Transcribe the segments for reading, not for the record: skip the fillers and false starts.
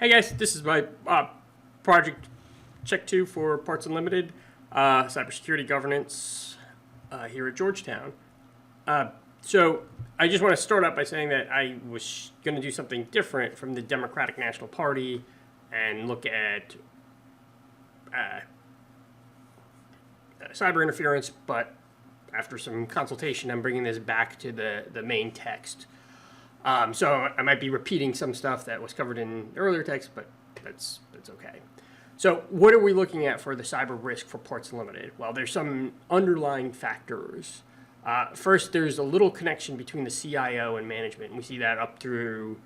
Hey guys, this is my project check 2 for Parts Unlimited, cybersecurity governance here at Georgetown. So I just want to start out by saying that I was going to do something different from the Democratic National Party and look at cyber interference, but after some consultation, I'm bringing this back to the main text. So I might be repeating some stuff that was covered in the earlier text, but that's okay. So what are we looking at for the cyber risk for Parts Unlimited? Well, there's some underlying factors. First, there's a little connection between the CIO and management, and we see that up through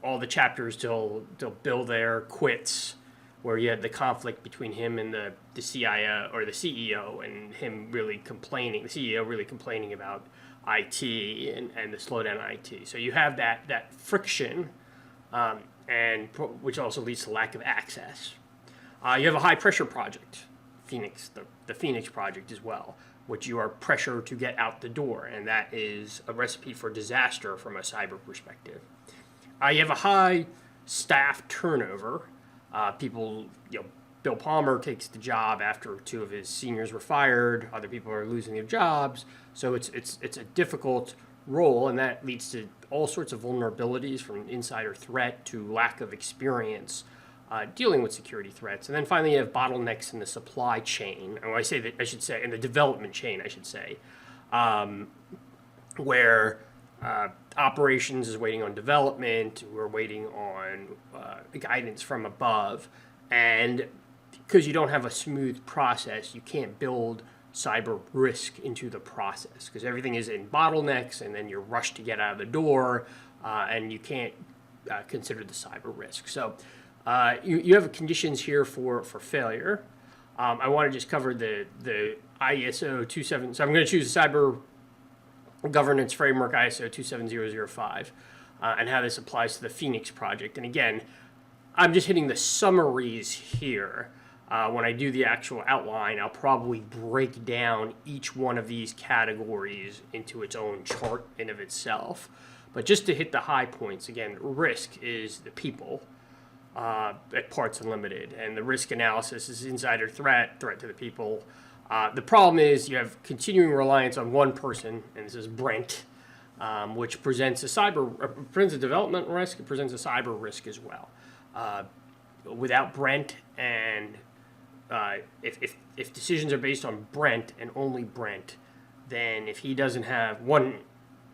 all the chapters till Bill there quits, where you had the conflict between him and the CIO or the CEO, and him really complaining, the CEO really complaining about IT and the slowdown in IT. So you have that friction, which also leads to lack of access. You have a high pressure project, Phoenix, the Phoenix project as well, which you are pressured to get out the door, and that is a recipe for disaster from a cyber perspective. You have a high staff turnover. Bill Palmer takes the job after two of his seniors were fired. Other people are losing their jobs. So it's a difficult role, and that leads to all sorts of vulnerabilities, from insider threat to lack of experience dealing with security threats. And then finally, you have bottlenecks in the supply chain. And when I say that, I should say in the development chain, I should say, where operations is waiting on development. We're waiting on guidance from above, and because you don't have a smooth process, you can't build cyber risk into the process, because everything is in bottlenecks, and then you're rushed to get out of the door, and you can't consider the cyber risk. So you have conditions here for failure. I want to just cover the ISO 27. So I'm going to choose the cyber governance framework ISO 27005 and how this applies to the Phoenix project. And again, I'm just hitting the summaries here. When I do the actual outline, I'll probably break down each one of these categories into its own chart in of itself. But just to hit the high points, again, risk is the people at Parts Unlimited, and the risk analysis is insider threat to the people. The problem is you have continuing reliance on one person, and this is Brent, which presents a development risk. It presents a cyber risk as well. Without Brent, and if decisions are based on Brent and only Brent, then if he doesn't have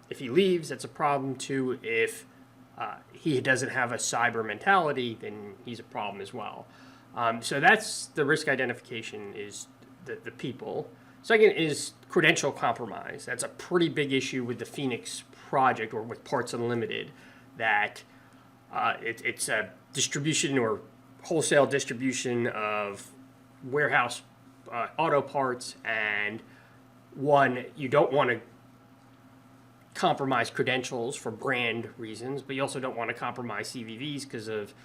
if he leaves, that's a problem. Two, if he doesn't have a cyber mentality, then he's a problem as well. So that's the risk identification, is the people. Second is credential compromise. That's a pretty big issue with the Phoenix project, or with Parts Unlimited, that it's a distribution or wholesale distribution of warehouse auto parts, and you don't want to compromise credentials for brand reasons, but you also don't want to compromise CVVs because of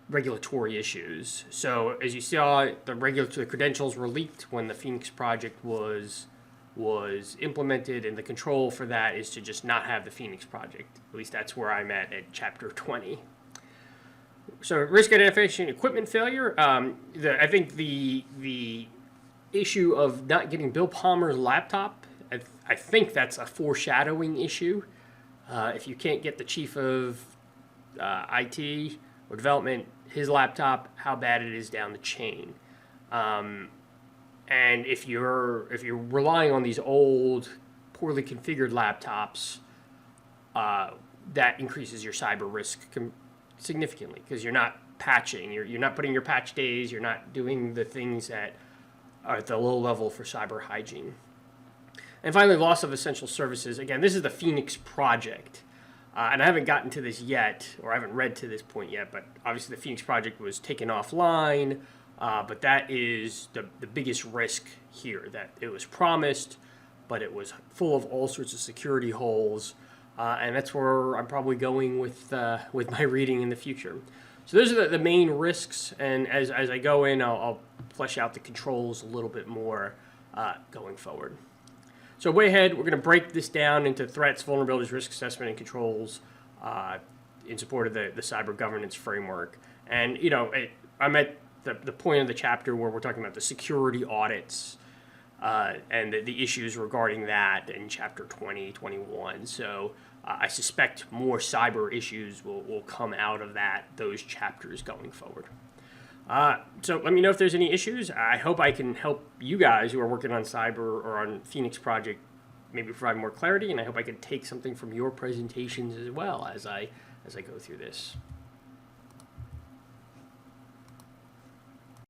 regulatory issues. So as you saw, the credentials were leaked when the Phoenix project was implemented, and the control for that is to just not have the Phoenix project. At least that's where I'm at chapter 20. So risk identification, equipment failure. I think the issue of not getting Bill Palmer's laptop, I think that's a foreshadowing issue. If you can't get the chief of IT or development his laptop, how bad it is down the chain. And if you're relying on these old, poorly configured laptops, that increases your cyber risk significantly, because you're not patching, you're not putting your patch days, you're not doing the things that are at the low level for cyber hygiene. And finally, loss of essential services. Again, this is the Phoenix project. And I haven't gotten to this yet, or I haven't read to this point yet, but obviously the Phoenix project was taken offline, but that is the biggest risk here, that it was promised, but it was full of all sorts of security holes, and that's where I'm probably going with my reading in the future. So those are the main risks, and as I go in, I'll flesh out the controls a little bit more going forward. So way ahead, we're going to break this down into threats, vulnerabilities, risk assessment, and controls, in support of the cyber governance framework. And, I'm at the point of the chapter where we're talking about the security audits and the issues regarding that in chapter 20, 21. So I suspect more cyber issues will come out of those chapters going forward. So let me know if there's any issues. I hope I can help you guys who are working on cyber or on Phoenix Project maybe provide more clarity, and I hope I can take something from your presentations as well as I go through this.